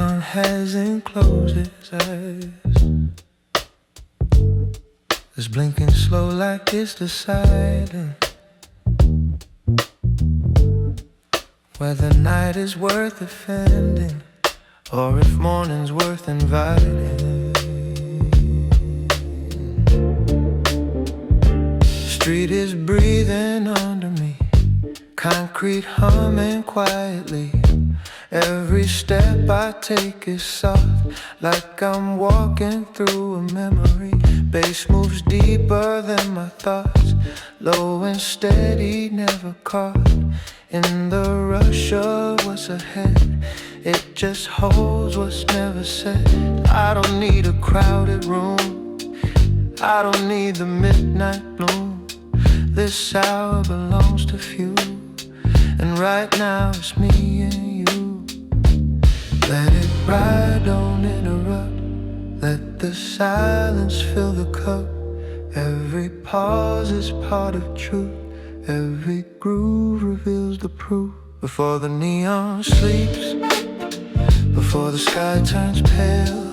neon hasn't closed its eyes. It's blinking slow like it's deciding whether night is worth defending or if morning's worth inviting. Street is breathing under me, concrete humming quietly. Every step I take is soft, like I'm walking through a memory. Bass moves deeper than my thoughts, low and steady, never caught in the rush of what's ahead. It just holds what's never said. I don't need a crowded room, I don't need the midnight bloom. This hour belongs to few, and right now it's me and you. Let it ride, don't interrupt. Let the silence fill the cup. Every pause is part of truth. Every groove reveals the proof. Before the neon sleeps, before the sky turns pale,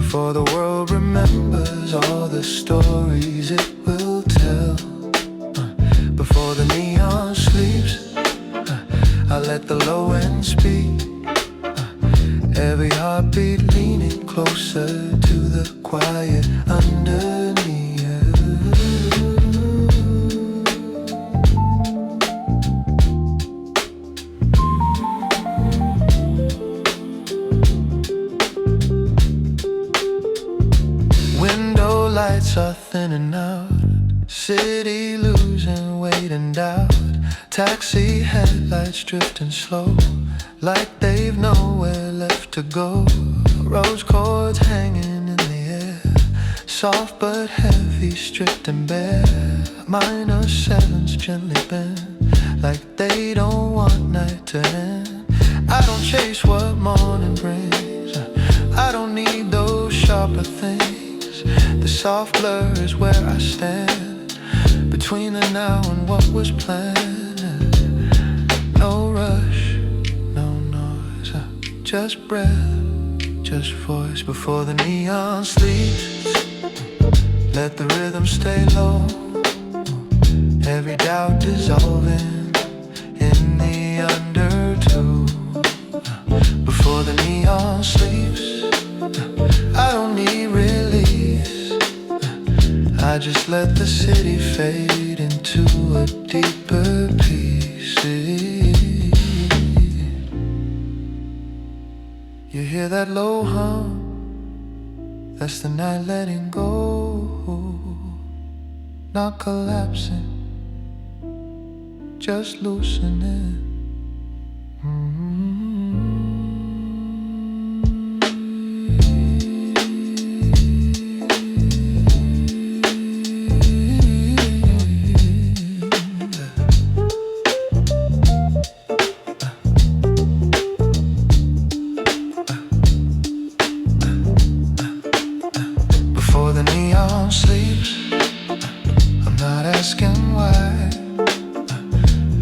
before the world remembers all the stories it will tell. Before the neon sleeps, I let the low end speak. Every heartbeat leaning closer to the quiet underneath. Window lights are thinning out, city losing weight and doubt. Taxi headlights drifting slow, like they've nowhere left to go. Rose chords hanging in the air, soft but heavy, stripped and bare. Minor sevens gently bend, like they don't want night to end. I don't chase what morning brings, I don't need those sharper things. The soft blur is where I stand, between the now and what was planned. No rush, no noise, just breath, just voice. Before the neon sleeps, let the rhythm stay low. Every doubt dissolving in the undertow. Before the neon sleeps, I don't need release. I just let the city fade into a deeper peace. You hear that low hum? That's the night letting go. Not collapsing, just loosening. Before the neon sleeps, I'm not asking why.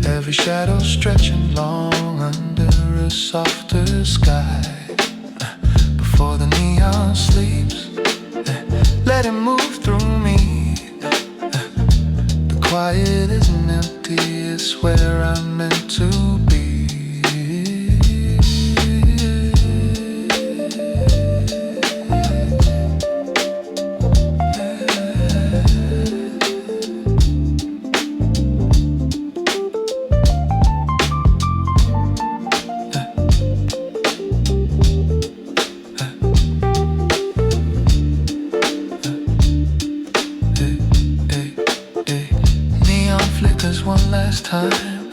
Every shadow stretching long under a softer sky. Before the neon sleeps, let it move through me. The quiet isn't empty, it's where I'm meant to be. One last time,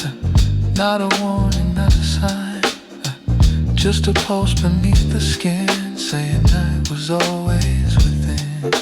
not a warning, not a sign, just a pulse beneath the skin, saying night was always within.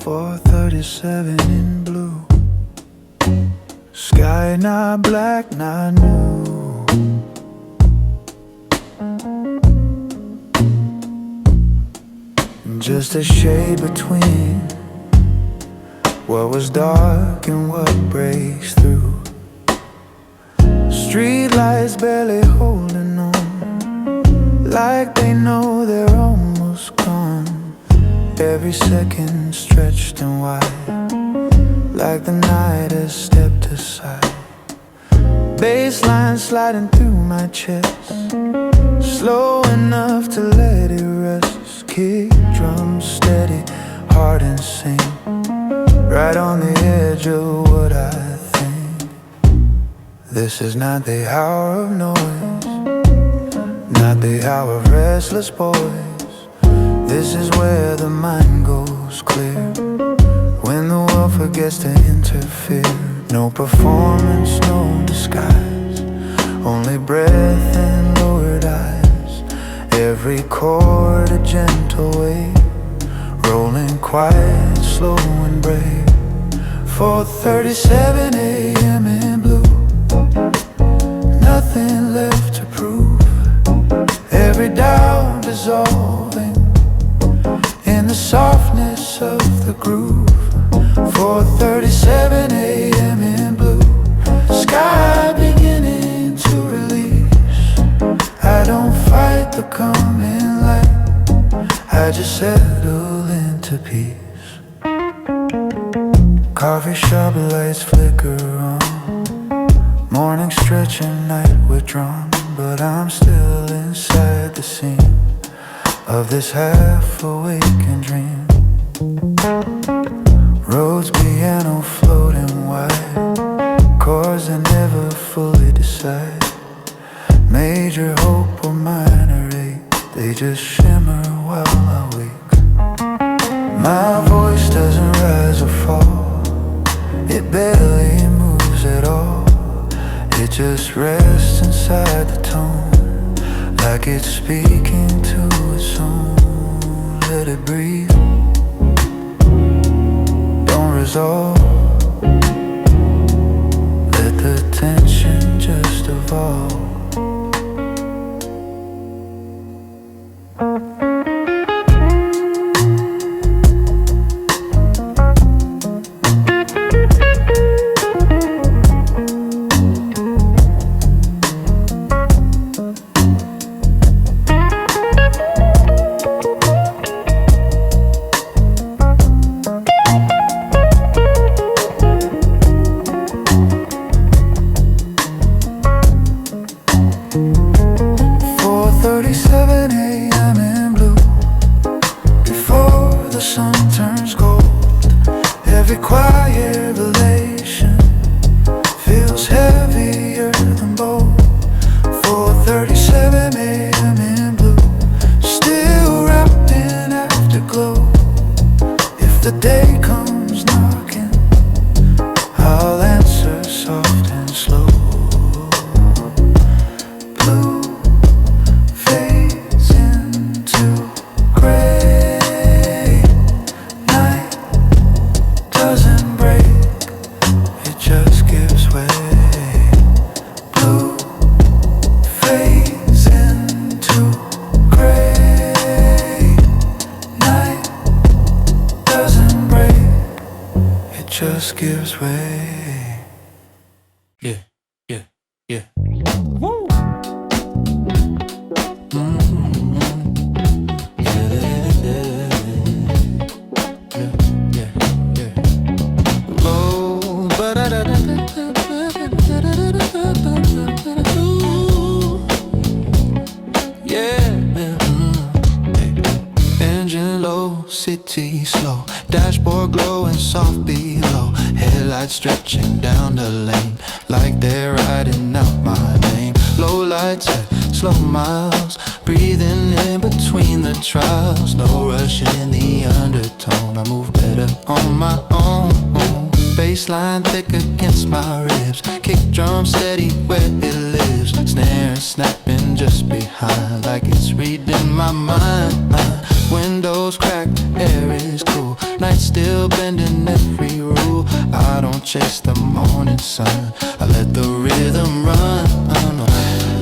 437 in blue. Sky not black, not new. Just a shade between what was dark and what breaks through. Street lights barely holding on, like they know they're almost gone. Every second stretched and wide, like the night has stepped aside. Bassline sliding through my chest, slow enough to let it rest. Kick drums steady, hard and sing, right on the edge of what I think. This is not the hour of noise, not the hour of restless boys. This is where the mind goes clear, when the world forgets to interfere. No performance, no disguise, only breath and lowered eyes. Every chord a gentle wave, rolling quiet, slow and brave. 4:37 a.m. in blue, nothing left to prove. Every doubt dissolving in the softness of the groove. 4:37 a.m. in blue, sky beginning to release. I don't fight the coming light, I just settle into peace. Coffee shop lights flicker on, morning stretching, night withdrawn. But I'm still inside the scene of this half-awakened dream. Rhodes piano floating wide, chords that never fully decide. Major hope or minor ache, they just shimmer while I wake. My voice doesn't rise or fall, it barely moves at all. It just rests inside the tone, like it's speaking to its own. Let it breathe, don't resolve, let the tension just evolve. Sun turns gold, every quiet revelation feels heavier than bold. 4:37 a.m. in blue, still wrapped in afterglow. If the day comes knocking, I'll answer soft and slow. Blue fades into gray, doesn't break, it just gives way. Blue fades into gray, night doesn't break, it just gives way. Yeah, yeah, yeah. Woo! City slow, dashboard glowing soft below, headlights stretching down the lane like they're writing out my name. Low lights at slow miles, breathing in between the trials. No rush in the undertone, I move better on my own. Bassline thick against my ribs, kick drum steady where it lives. Snare snapping just behind, like it's reading my mind. Windows cracked, air is cool, nights still bending every rule. I don't chase the morning sun, I let the rhythm run.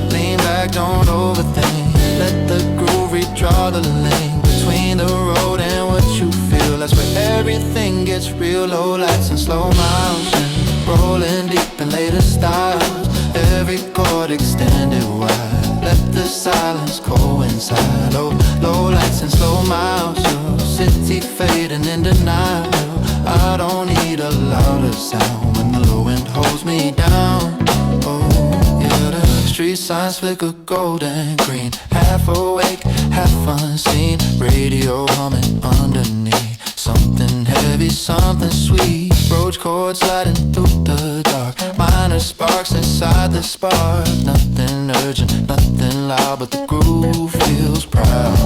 Lean back, don't overthink, let the groove redraw the link between the road and what you feel. That's where everything gets real. Low lights and slow motion, rolling deep in later styles. Every chord extended wide, let the silence coincide. Low lights and slow motion, city fading in denial. I don't need a louder sound when the low end holds me down. Oh yeah, the street signs flicker gold and green, half awake, half unseen. Radio humming underneath, something heavy, something sweet. Rhodes chords sliding through the dark, minor sparks inside the spark. Nothing urgent, nothing loud, but the groove feels proud.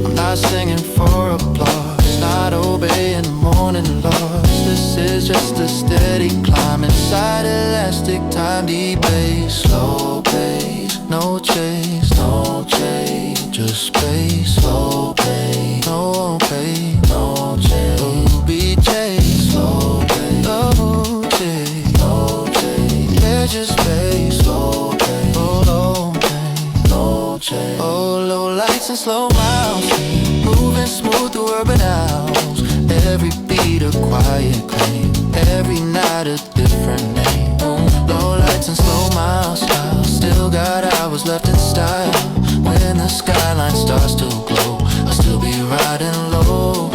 I'm not singing for applause, not obeying morning laws. This is just a steady climb inside elastic time, deep bass, slow pace, no chase, no chase, just space, slow pace, no pace, no chase. BGM, slow pace, no chase, no chase. Yeah, just space, slow pace, oh, low pace, no chase. Oh, low lights and slow miles, moving smooth through urban hours. Every beat a quiet claim, every night a different name. Low lights and slow miles, still got hours left in style. When the skyline starts to glow, I'll still be riding low.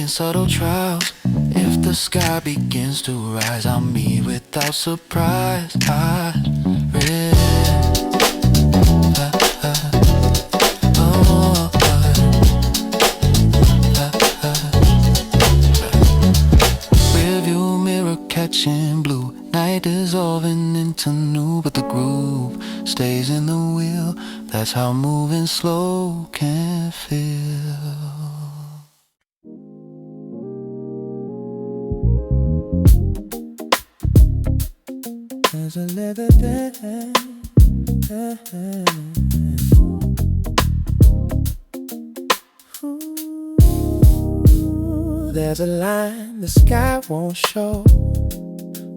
Subtle trials, if the sky begins to rise, I'll meet without surprise. Rearview mirror catching blue, night dissolving into new, but the groove stays in the wheel. That's how moving slow can feel. There's a leather bed. There's a line the sky won't show,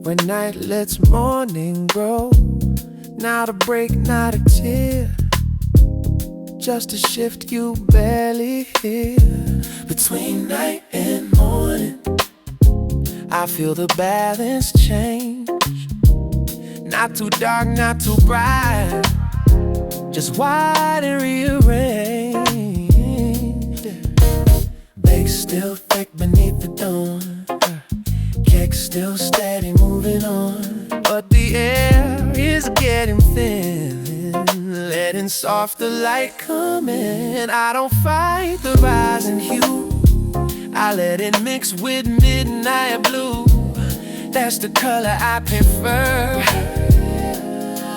when night lets morning grow. Not a break, not a tear, just a shift you barely hear. Between night and morning, I feel the balance change. Not too dark, not too bright, just wide and rearranged. Bakes still thick beneath the dawn, cake still steady moving on. But the air is getting thin, letting softer light come in. I don't fight the rising hue, I let it mix with midnight blue. That's the color I prefer,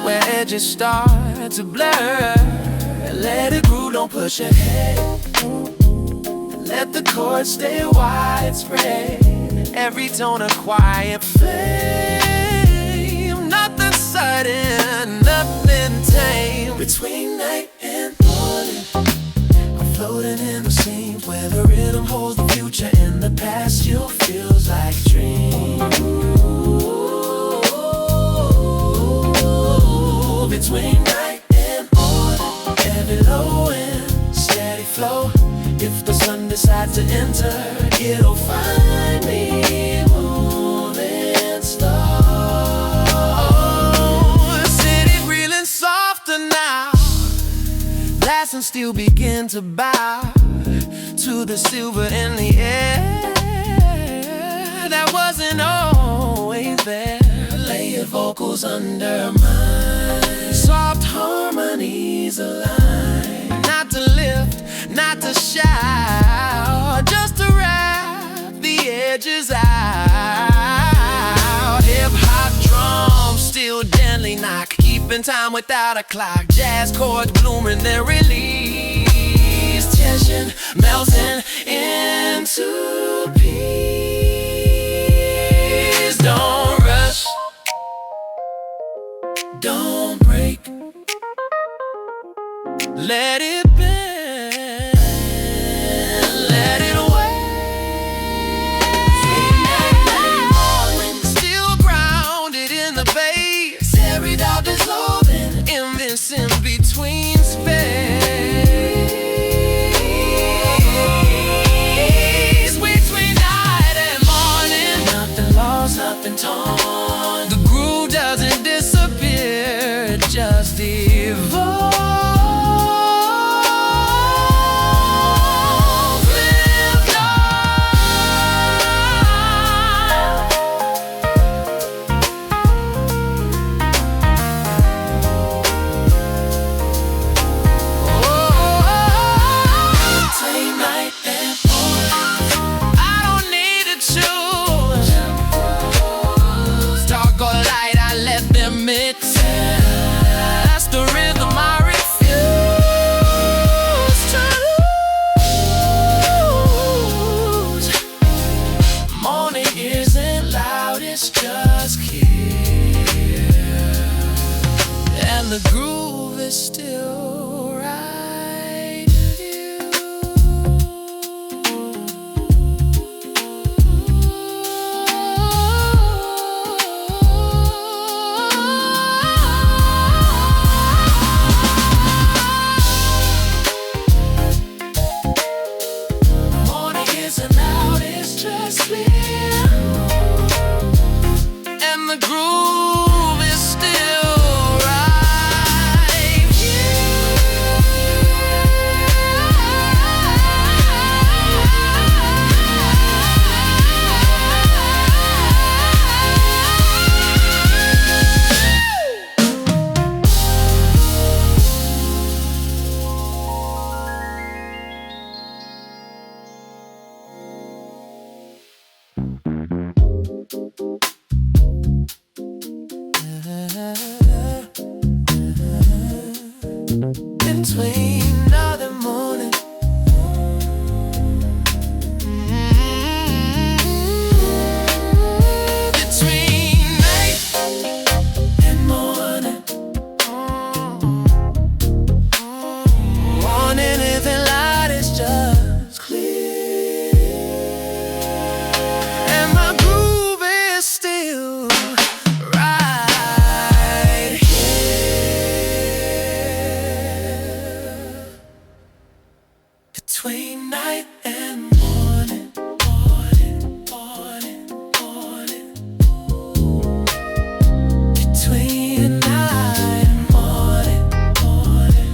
where edges start to blur. Let it groove, don't push ahead, let the chords stay widespread. Every tone a quiet flame, nothing sudden, nothing tame. Between night and morning, I'm floating in the seams where the rhythm holds the future and the past still feels like dreams. Between night and morning, heavy low and steady flow. If the sun decides to enter, it'll find me moving slow. City reeling softer now, glass and steel begin to bow to the silver in the air. That wasn't always there. Layered vocals under mine, soft harmonies align. Not to lift, not to shout, just to wrap the edges out. Hip-hop drums still gently knock, keeping time without a clock. Jazz chords blooming their release, tension melting into peace. Don't rush, don't break, let it bend, let it wait. Still grounded in the bass, every doubt dissolving in this in-between space. Between night and morning, nothing lost, nothing torn. The groove doesn't disappear, it just evolves. That's the rhythm I refuse to lose. Morning isn't loud, it's just clear, and the groove is still right here. And the groove is still right between night and morning. Between night and morning. Want anything light, it's just clear, and my groove is still right here. Between night and morning, morning, morning, morning. Between night and morning, morning,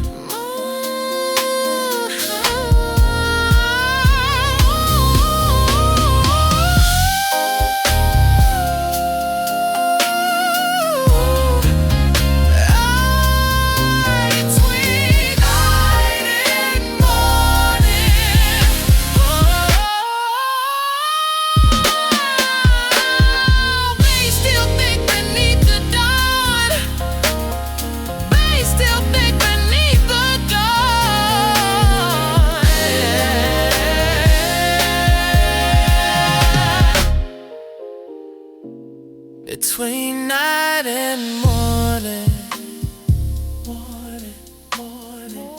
between night and morning, morning, morning.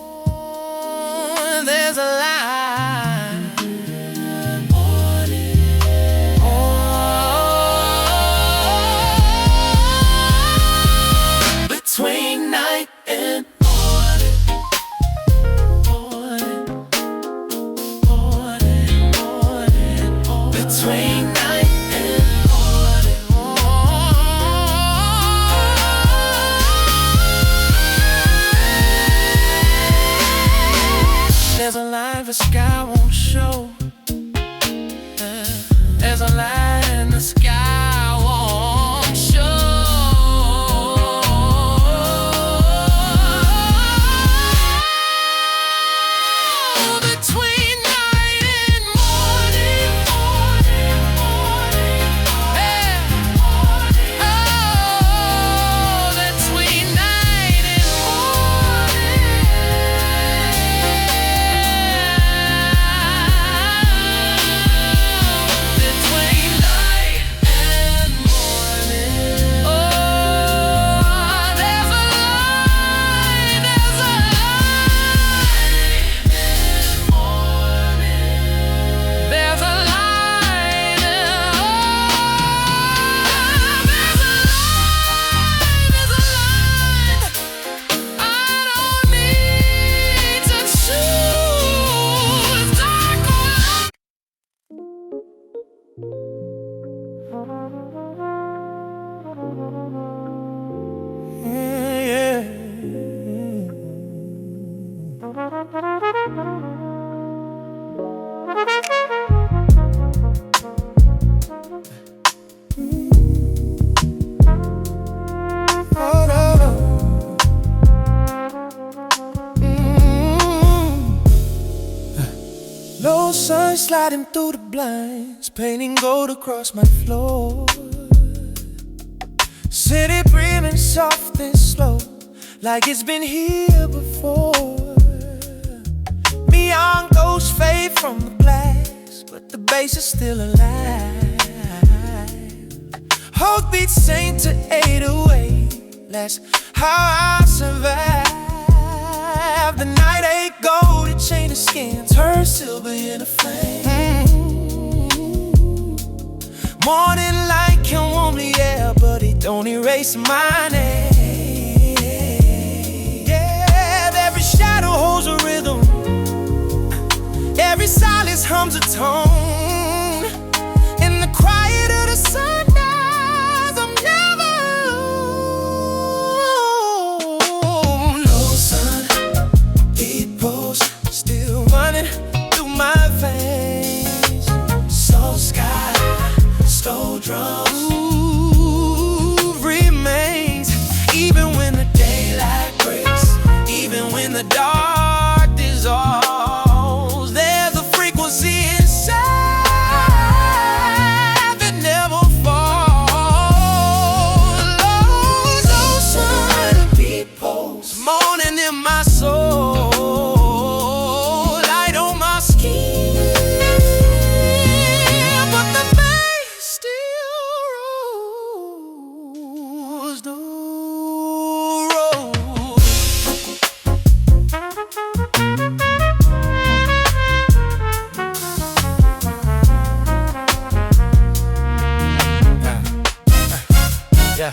There's a line. Morning. Between night and morning, morning, morning, morning. Between night and morning. sun sliding through the blinds, painting gold across my floor. City breathing soft and slow, like it's been here before. Neon ghosts fade from the blast, but the bass is still alive. Heartbeats sing to 808, that's how I survive. The night ain't gold, it changed the skin, turned silver in a flame. Morning light can warm the air, but it don't erase my name. Yeah, every shadow holds a rhythm, every silence hums a tone. In the quiet of the sunrise, I'm never alone. No sun, heat pulse, still running through my veins. Soul sky, slow drums, remains. Even when the daylight breaks, even when the dark dissolves, there's a frequency inside that never falls. Oh, sun, a beat pulse, morning in my soul, light on my skin, but the bass still rolls, no road. Yeah.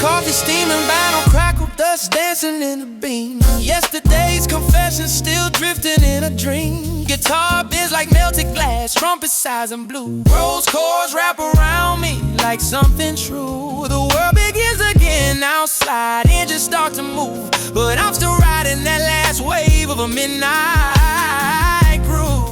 Coffee steaming, battle crackle, dust dancing in the beam. Yesterday's confessions still drifting in a dream. Guitar bends like melted glass, trumpet sighs and blue. Rose chords wrap around me like something true. The world begins again, now slide, engines start to move, but I'm still riding that last wave of a midnight groove.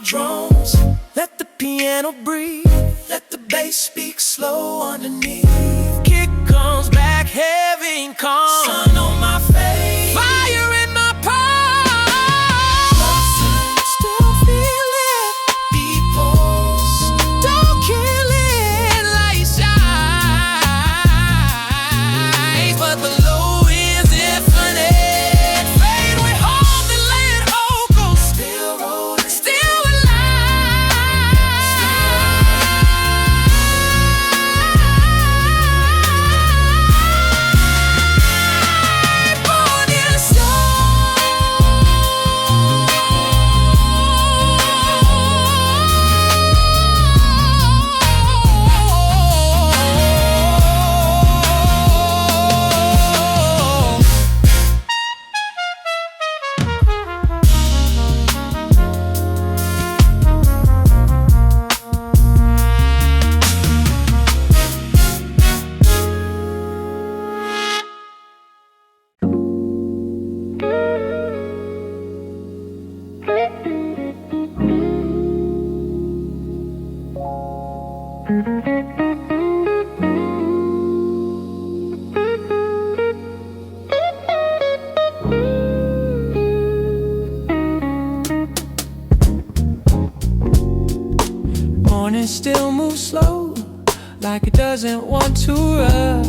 Drums, let the piano breathe, let the bass speak slow underneath. Kick comes back heavy and calm, sun on my face, fire in my palms. Still feel it, people don't kill it like shines, but the low is infinite. Fade with hope and let hope go. Still rolling, still morning still moves slow, like it doesn't want to rush.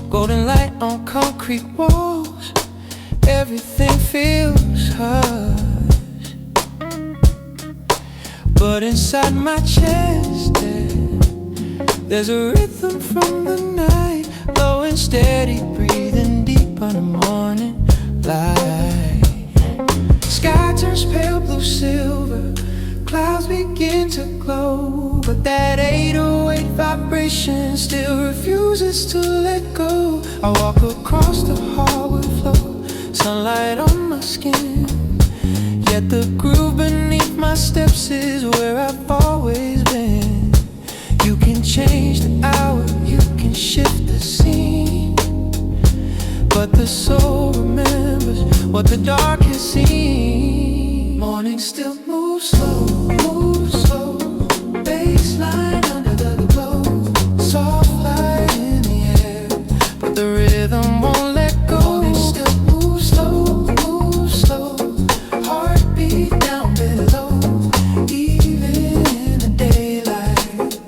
Golden light on concrete walls, everything feels hushed. But inside my chest there's a rhythm from the night, low and steady, breathing deep on the morning light. Sky turns pale blue silver, clouds begin to glow, but that 808 vibration still refuses to let go. I walk across the hardwood floor, sunlight on my skin, yet the groove beneath my steps is where I've always been. You can change the hour, you soul remembers what the dark has seen. Morning still moves slow, bassline under the glow. Soft light in the air, but the rhythm won't let go. Morning still moves slow, heartbeat down below. Even in the daylight,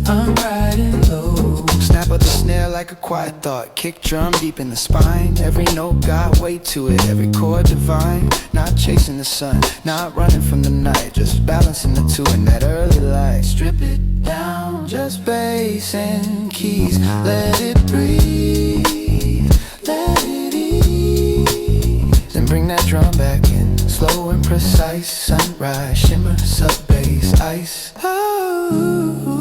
I'm riding low. Snap of the snare like a quiet thought. Kick drum deep in the spine. Every note got weight to it, every chord divine. Not chasing the sun, not running from the night, just balancing the two in that early light. Strip it down, just bass and keys. Let it breathe, let it ease. Then bring that drum back in, slow and precise. Sunrise, shimmer, sub bass, ice. Oh.